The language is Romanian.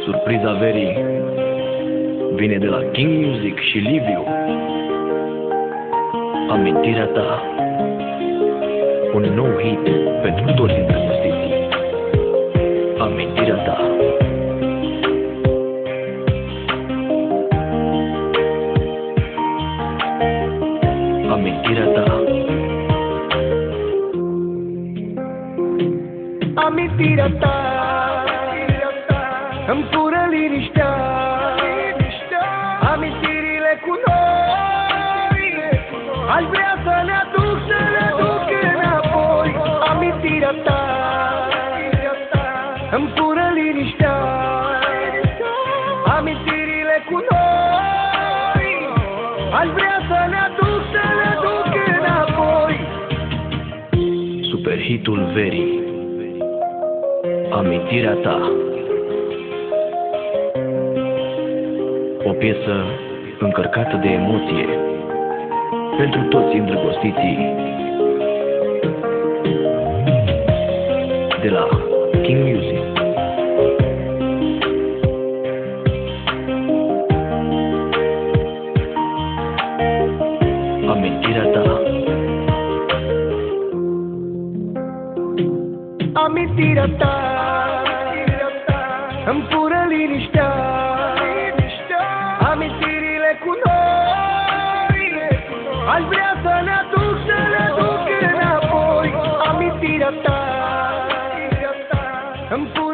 Surpriza verii vine de la King Music și Liviu. Amintirea ta, un nou hit pentru toți îndrăgostiții. Amintirea ta. Amintirea ta. Amintirea ta îmi fură liniștea. Amintirile cu noi aș vrea să le aduc înapoi. Amintirea ta îmi fură liniștea. Amintirile cu noi aș vrea să le aduc înapoi. Super hitul verii. Amintirea ta. O piesă încărcată de emoție pentru toți îndrăgostiții. De la King Music. Amintirea ta. Amintirea ta îmi fură liniștea. Amintirile cu noi aș vrea să le aduc înapoi. Amintirea ta îmi fură